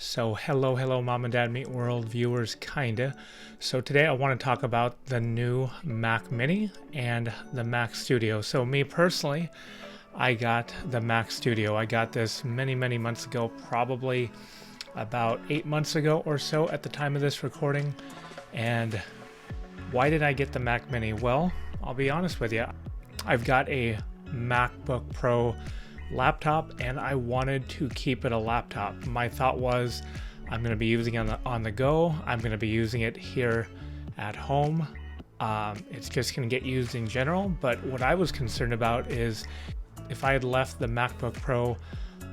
So hello mom and dad meet world viewers, kinda. So today I want to talk about the new Mac Mini and the Mac Studio. So me personally, I got the Mac Studio. I got this many months ago, probably about 8 months ago or so at the time of this recording. And why did I get the Mac Mini? Well, I'll be honest with you. I've got a MacBook Pro laptop and I wanted to keep it a laptop. My thought was I'm going to be using it on the go. I'm going to be using it here at home. It's just going to get used in general. But what I was concerned about is if I had left the MacBook Pro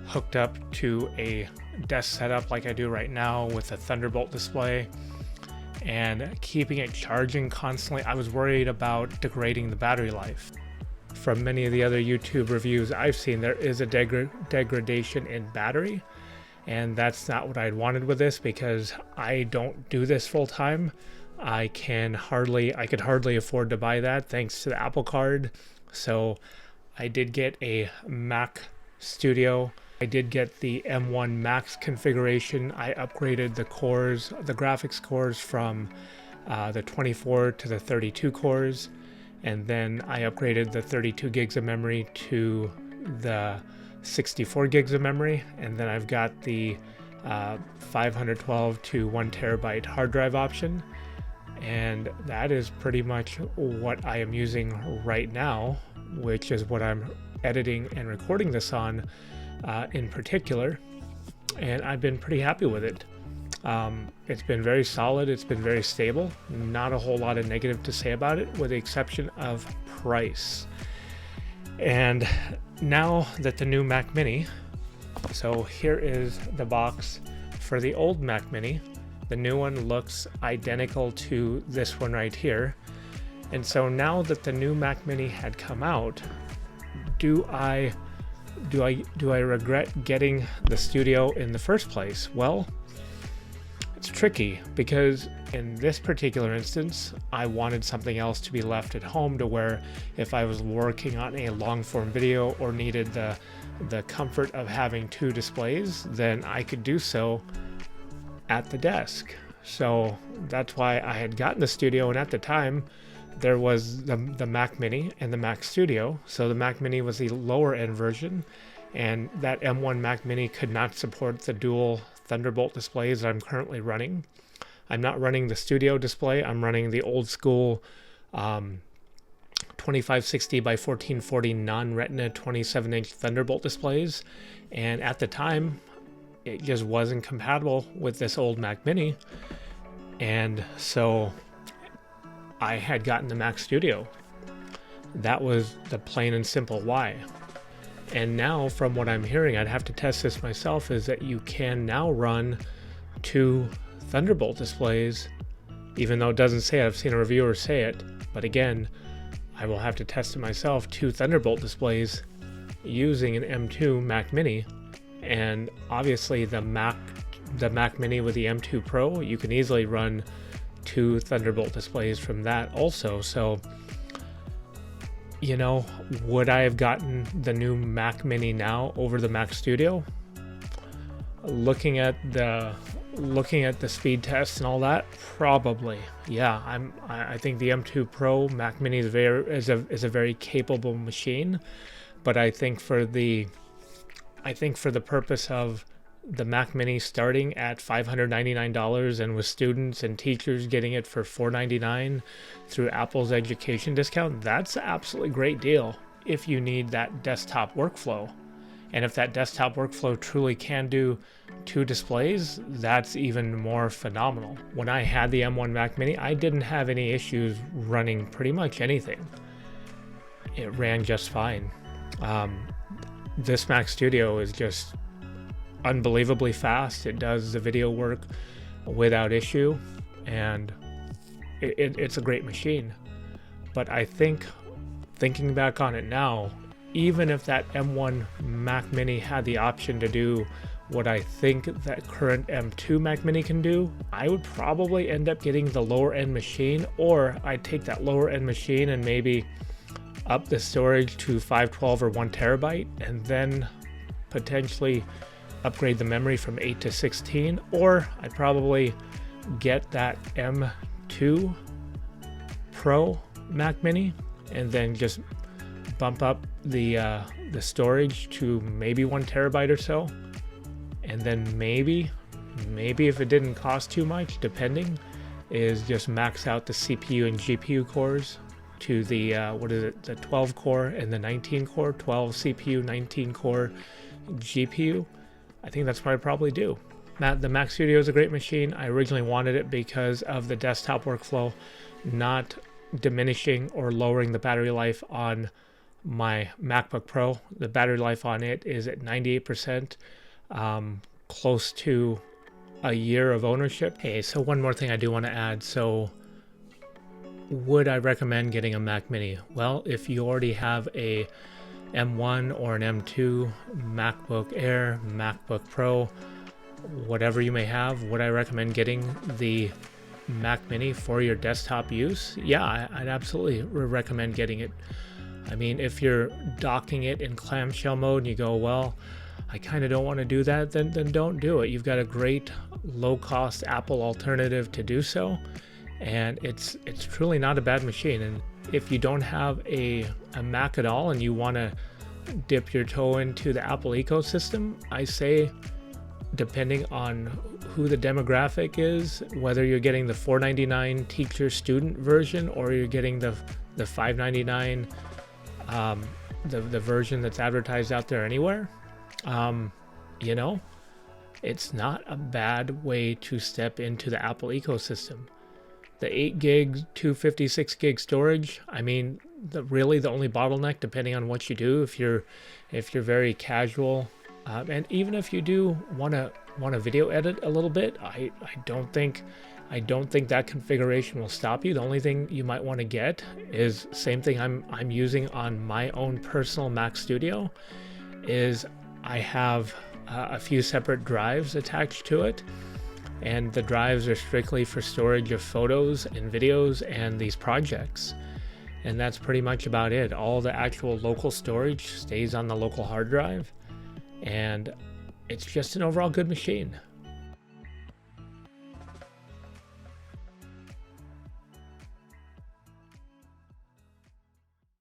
hooked up to a desk setup like I do right now with a Thunderbolt display and keeping it charging constantly, I was worried about degrading the battery life. From many of the other YouTube reviews I've seen, there is a degradation in battery, and that's not what I'd wanted with this because I don't do this full time. I could hardly afford to buy that thanks to the Apple Card. So I did get a Mac Studio. I did get the M1 Max configuration. I upgraded the cores, the graphics cores from the 24 to the 32 cores. And then I upgraded the 32 gigs of memory to the 64 gigs of memory. And then I've got the 512 to 1 terabyte hard drive option. And that is pretty much what I am using right now, which is what I'm editing and recording this on in particular. And I've been pretty happy with it. It's been very solid. It's been very stable. Not a whole lot of negative to say about it, with the exception of price. And now that the new Mac Mini, so here is the box for the old Mac Mini. The new one looks identical to this one right here. And so now that the new Mac Mini had come out, do I regret getting the Studio in the first place? Well, it's tricky because in this particular instance, I wanted something else to be left at home to where if I was working on a long form video or needed the comfort of having two displays, then I could do so at the desk. So that's why I had gotten the Studio, and at the time there was the Mac Mini and the Mac Studio. So the Mac Mini was the lower end version, and that M1 Mac Mini could not support the dual Thunderbolt displays that I'm currently running. I'm not running the Studio display. I'm running the old school 2560 by 1440 non-Retina 27-inch Thunderbolt displays. And at the time, it just wasn't compatible with this old Mac Mini. And so I had gotten the Mac Studio. That was the plain and simple why. And now, from what I'm hearing, I'd have to test this myself, is that you can now run two Thunderbolt displays, even though it doesn't say it. I've seen a reviewer say it, but again, I will have to test it myself. Two Thunderbolt displays using an M2 Mac Mini, and obviously the Mac Mini with the M2 Pro, you can easily run two Thunderbolt displays from that also. So, you know, would I have gotten the new Mac Mini now over the Mac Studio? Looking at the speed tests and all that, probably. Yeah, I think the M2 Pro Mac Mini is a very capable machine, but I think for the purpose of the Mac Mini starting at $599 and with students and teachers getting it for $499 through Apple's education discount, that's an absolutely great deal if you need that desktop workflow. And if that desktop workflow truly can do two displays, that's even more phenomenal. When I had the M1 Mac Mini, I didn't have any issues running pretty much anything. It ran just fine. This Mac Studio is just unbelievably fast. It does the video work without issue, and it's a great machine. But I think, thinking back on it now, even if that M1 Mac Mini had the option to do what I think that current M2 Mac Mini can do, I would probably end up getting the lower end machine, or I'd take that lower end machine and maybe up the storage to 512 or 1 terabyte, and then potentially upgrade the memory from 8 to 16, or I'd probably get that M2 Pro Mac Mini and then just bump up the storage to maybe 1 terabyte or so, and then maybe if it didn't cost too much, depending, is just max out the CPU and GPU cores to the the 12 core and the 19 core, 12 CPU, 19 core GPU. I think that's what I'd probably do. The Mac Studio is a great machine. I originally wanted it because of the desktop workflow, not diminishing or lowering the battery life on my MacBook Pro. The battery life on it is at 98%, close to a year of ownership. Hey, so one more thing I do want to add. So would I recommend getting a Mac Mini? Well, if you already have a M1 or an M2 MacBook Air, MacBook Pro, whatever you may have, would I recommend getting the Mac Mini for your desktop use? Yeah, I'd absolutely recommend getting it. I mean, if you're docking it in clamshell mode and you go, well, I kind of don't want to do that, then don't do it. You've got a great low-cost Apple alternative to do so, and it's truly not a bad machine. And if you don't have a Mac at all and you want to dip your toe into the Apple ecosystem, I say, depending on who the demographic is, whether you're getting the $499 teacher student version or you're getting the $599 the version that's advertised out there anywhere, you know, it's not a bad way to step into the Apple ecosystem. The 8 gig, 256 gig storage, I mean, really the only bottleneck, depending on what you do, if you're very casual, and even if you do want to video edit a little bit, I don't think that configuration will stop you. The only thing you might want to get is same thing I'm using on my own personal Mac Studio, is I have a few separate drives attached to it, and the drives are strictly for storage of photos and videos and these projects, and that's pretty much about it. All the actual local storage stays on the local hard drive, and it's just an overall good machine.